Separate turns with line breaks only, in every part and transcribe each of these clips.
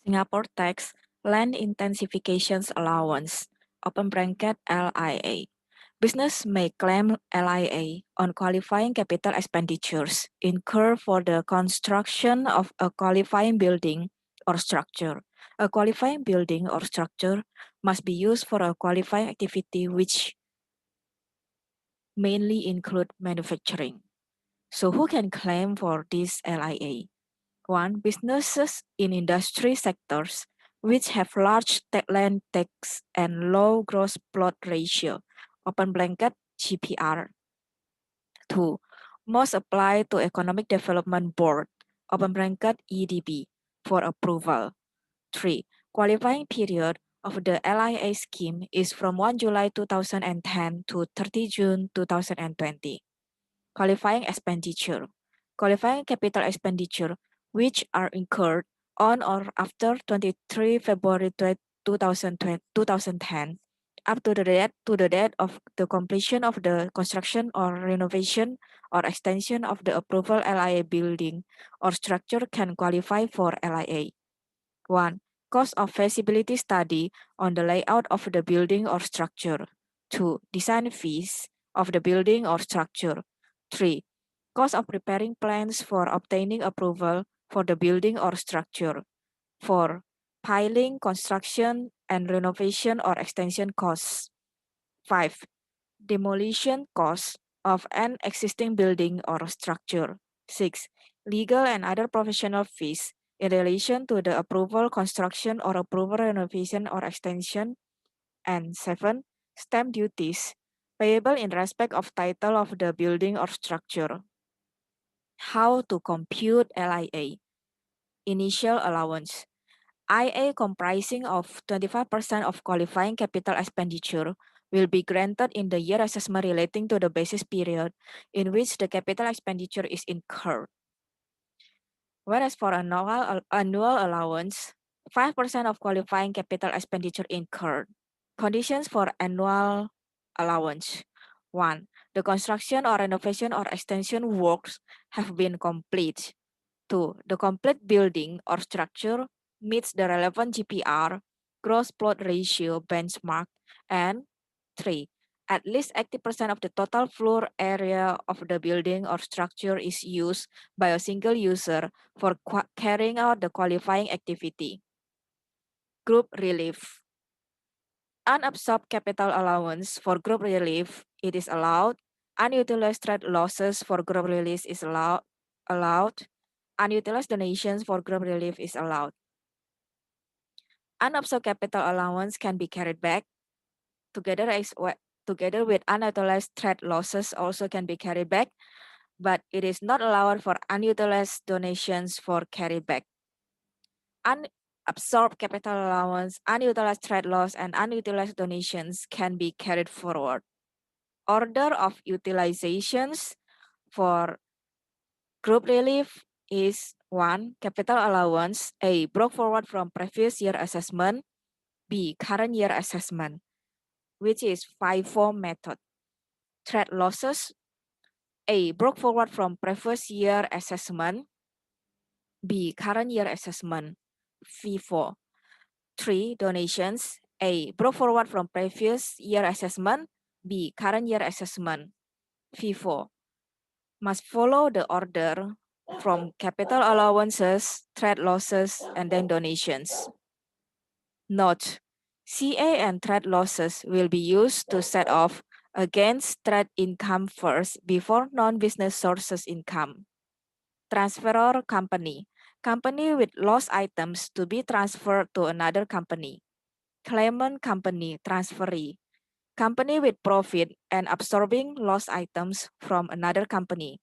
Singapore Tax Land Intensifications Allowance, open bracket LIA. Business may claim LIA on qualifying capital expenditures incurred for the construction of a qualifying building or structure. A qualifying building or structure must be used for a qualifying activity which mainly include manufacturing. So who can claim for this LIA? One, businesses in industry sectors which have large land tax and low gross plot ratio, open blanket GPR. Two, must apply to Economic Development Board, open bracket EDB, for approval. Three, qualifying period of the LIA scheme is from 1 July 2010 to 30 June 2020. Qualifying expenditure. Qualifying capital expenditure which are incurred on or after 23 February 2010 up to the date of the completion of the construction or renovation or extension of the approval LIA building or structure can qualify for LIA. 1. Cost of feasibility study on the layout of the building or structure. 2. Design fees of the building or structure. 3. Cost of preparing plans for obtaining approval for the building or structure. 4. Piling, construction, and renovation or extension costs. 5. Demolition costs of an existing building or structure. 6. Legal and other professional fees in relation to the approval, construction, or approval, renovation, or extension. And 7. Stamp duties payable in respect of title of the building or structure. How to compute LIA? Initial allowance. IA comprising of 25% of qualifying capital expenditure will be granted in the year assessment relating to the basis period in which the capital expenditure is incurred. Whereas for annual allowance, 5% of qualifying capital expenditure incurred. Conditions for annual allowance. 1. The construction or renovation or extension works have been complete. 2. The complete building or structure meets the relevant GPR, gross plot ratio benchmark, and 3. At least 80% of the total floor area of the building or structure is used by a single user for carrying out the qualifying activity. Group relief. Unabsorbed capital allowance for group relief, it is allowed. Unutilized trade losses for group release is allowed. Unutilized donations for group relief is allowed. Unabsorbed capital allowance can be carried back together with unutilized trade losses also can be carried back, but it is not allowed for unutilized donations for carryback. Unabsorbed capital allowance, unutilized trade loss, and unutilized donations can be carried forward. Order of utilizations for group relief is 1. Capital allowance. A. Brought forward from previous year assessment. B. Current year assessment, which is FIFO method. Trade losses. A. Brought forward from previous year assessment. B. Current year assessment, FIFO. 3. Donations. A. Brought forward from previous year assessment. B. Current year assessment, FIFO. Must follow the order from capital allowances, trade losses, and then donations. Note: CA and trade losses will be used to set off against trade income first before non-business sources income. Transferor company. Company with loss items to be transferred to another company. Claimant company, transferee. Company with profit and absorbing loss items from another company.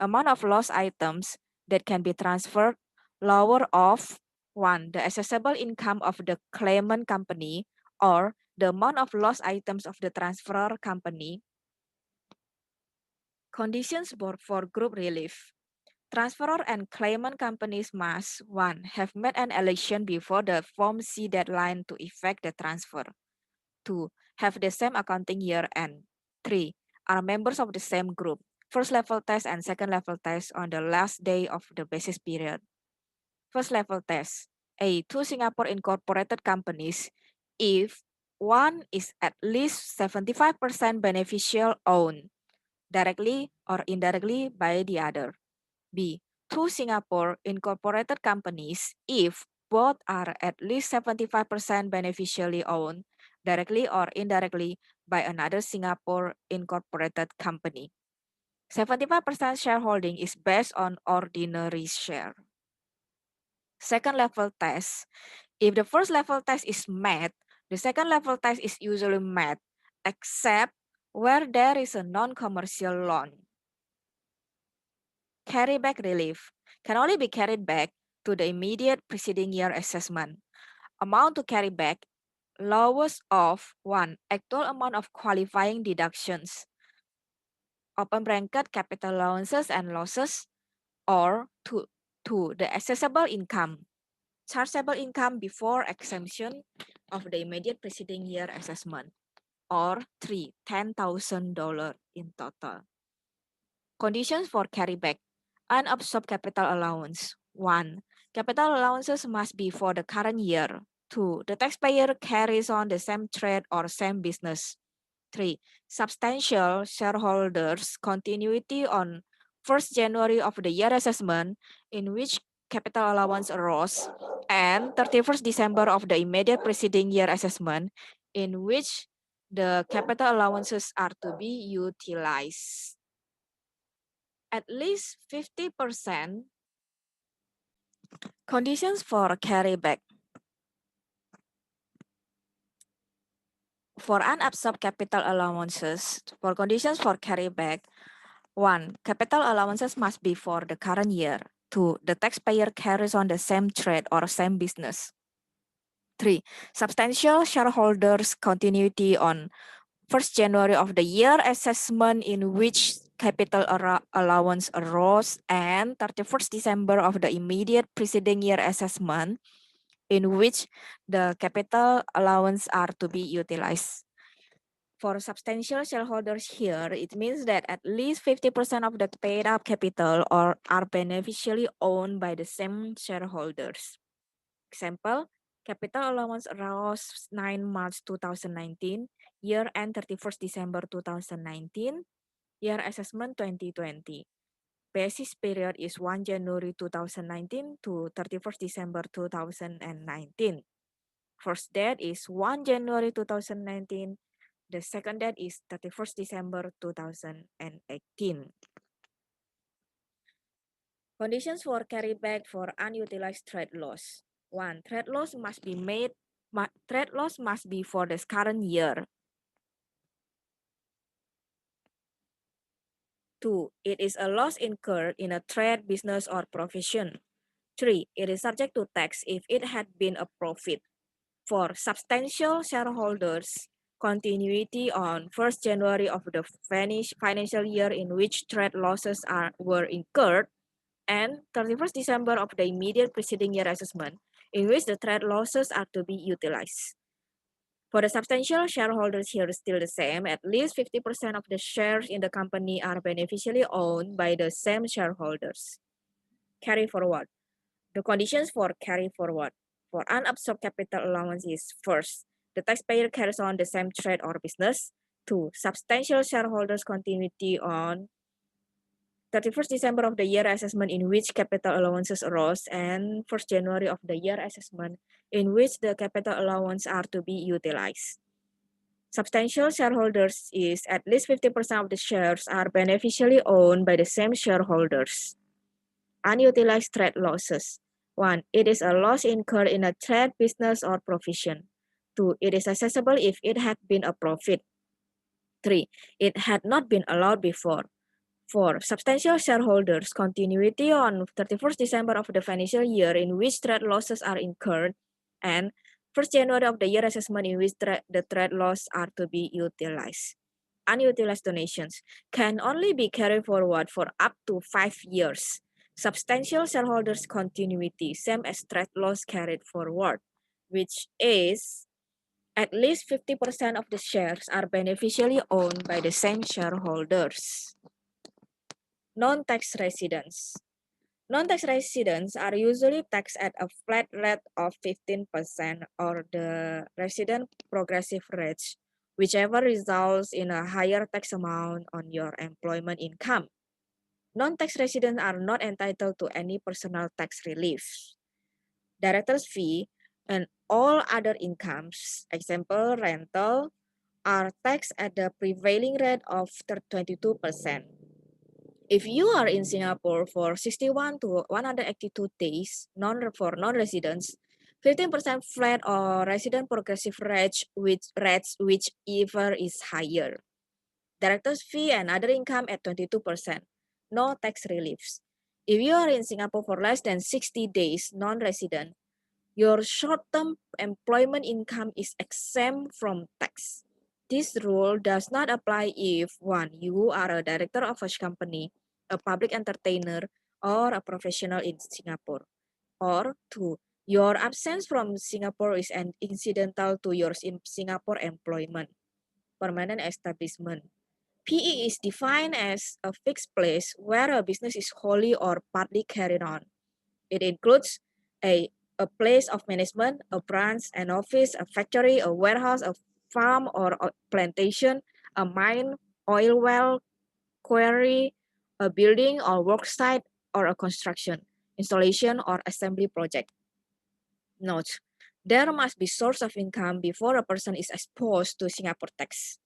Amount of loss items that can be transferred lower of 1. The accessible income of the claimant company or the amount of loss items of the transferor company. Conditions for group relief. Transferor and claimant companies must 1. Have made an election before the Form C deadline to effect the transfer. 2. Have the same accounting year end. 3. Are members of the same group. First level test and second level test on the last day of the basis period. First level test. to Singapore incorporated companies if one is at least 75% beneficial owned, directly or indirectly by the other. B. To Singapore incorporated companies if both are at least 75% beneficially owned, directly or indirectly by another Singapore incorporated company. 75% shareholding is based on ordinary share. Second level test. If the first level test is met, the second level test is usually met, except where there is a non-commercial loan. Carryback relief can only be carried back to the immediate preceding year assessment. Amount to carry back, lowest of 1. Actual amount of qualifying deductions, open bracket capital allowances and losses, or 2. The assessable income, chargeable income before exemption of the immediate preceding year assessment, or 3. $10,000 in total. Conditions for carryback. Unabsorbed capital allowance. 1. Capital allowances must be for the current year. 2. The taxpayer carries on the same trade or same business. 3. Substantial shareholders continuity on 1st January of the year assessment in which capital allowance arose, and 31st December of the immediate preceding year assessment in which the capital allowances are to be utilized. At least 50% conditions for carryback. For unabsorbed capital allowances, for conditions for carryback, 1. Capital allowances must be for the current year. 2. The taxpayer carries on the same trade or same business. 3. Substantial shareholders continuity on 1st January of the year assessment in which capital allowance arose, and 31st December of the immediate preceding year assessment in which the capital allowance are to be utilized. For substantial shareholders here, it means that at least 50% of the paid up capital are beneficially owned by the same shareholders. Example, capital allowance arose 9 March 2019, year end 31st December 2019, year assessment 2020. Basis period is 1 January 2019 to 31st December 2019. First date is 1 January 2019. The second date is 31st December 2018. Conditions for carryback for unutilized trade loss. 1. Trade loss must be for the current year. 2. It is a loss incurred in a trade, business, or profession. 3. It is subject to tax if it had been a profit. 4. Substantial shareholders continuity on 1st January of the financial year in which trade losses were incurred, and 31st December of the immediate preceding year assessment in which the trade losses are to be utilized. For the substantial shareholders here is still the same. At least 50% of the shares in the company are beneficially owned by the same shareholders. Carry forward. The conditions for carry forward for unabsorbed capital allowance is: first, the taxpayer carries on the same trade or business. 2. Substantial shareholders continuity on 31st December of the year assessment in which capital allowances arose, and 1st January of the year assessment in which the capital allowance are to be utilized. Substantial shareholders is at least 50% of the shares are beneficially owned by the same shareholders. Unutilized trade losses. 1. It is a loss incurred in a trade, business, or profession. 2. It is accessible if it had been a profit. 3. It had not been allowed before. 4. Substantial shareholders continuity on 31st December of the financial year in which trade losses are incurred, and 1st January of the year assessment in which the trade loss are to be utilized. Unutilized donations can only be carried forward for up to 5 years. Substantial shareholders continuity, same as trade loss carried forward, which is at least 50% of the shares are beneficially owned by the same shareholders. Non-tax residents. Non-tax residents are usually taxed at a flat rate of 15% or the resident progressive rate, whichever results in a higher tax amount on your employment income. Non-tax residents are not entitled to any personal tax relief. Director's fee and all other incomes, example rental, are taxed at the prevailing rate of 22%. If you are in Singapore for 61 to 182 days for non-residents, 15% flat or resident progressive rates whichever is higher. Director's fee and other income at 22%. No tax reliefs. If you are in Singapore for less than 60 days non-resident, your short-term employment income is exempt from tax. This rule does not apply if 1. You are a director of a company, a public entertainer, or a professional in Singapore. Or 2. Your absence from Singapore is an incidental to your Singapore employment, permanent establishment. PE is defined as a fixed place where a business is wholly or partly carried on. It includes a place of management, a branch, an office, a factory, a warehouse, a farm or a plantation, a mine, oil well, quarry, a building or work site, or a construction, installation, or assembly project. Note, there must be source of income before a person is exposed to Singapore tax.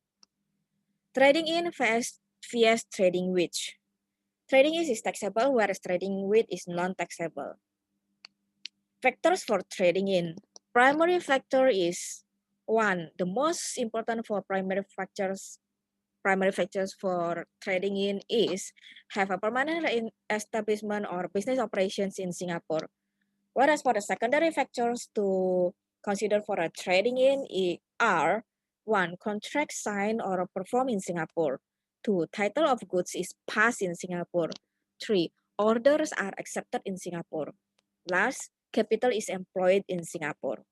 Trading in vs trading with. Trading is taxable, whereas trading with is non-taxable. Factors for trading in. Primary factor is 1. The most important for primary factors for trading in is have a permanent establishment or business operations in Singapore. Whereas for the secondary factors to consider for a trading in are 1. Contract signed or performed in Singapore. 2. Title of goods is passed in Singapore. 3. Orders are accepted in Singapore. Last, capital is employed in Singapore.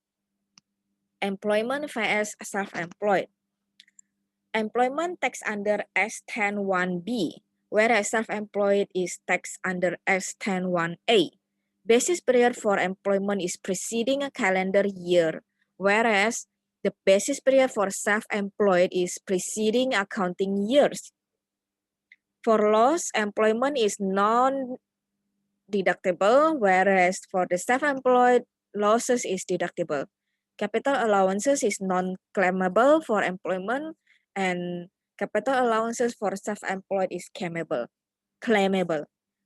Employment vs self-employed. Employment tax under S101B, whereas self-employed is taxed under S101A. Basis period for employment is preceding a calendar year, whereas the basis period for self-employed is preceding accounting years. For loss, employment is non-deductible, whereas for the self-employed, losses is deductible. Capital allowances is non-claimable for employment, and capital allowances for self-employed is claimable.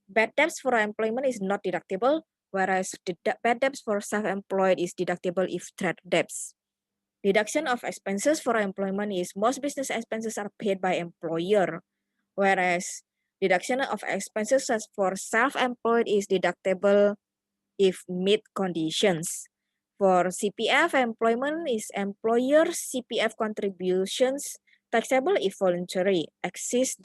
Bad debts for employment is not deductible, whereas the bad debts for self-employed is deductible if trade debts. Deduction of expenses for employment is most business expenses are paid by employer, whereas deduction of expenses for self-employed is deductible if meet conditions. For CPF, employment is employer CPF contributions taxable if voluntary, exist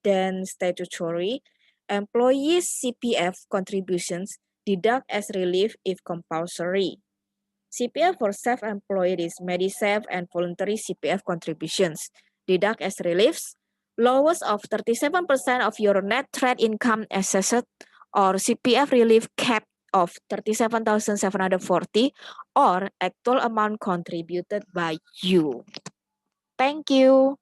than statutory. Employees CPF contributions deduct as relief if compulsory. CPF for self-employed is MediSave and voluntary CPF contributions deduct as reliefs. Lowest of 37% of your net trade income assessed or CPF relief cap of 37,740 or actual amount contributed by you. Thank you.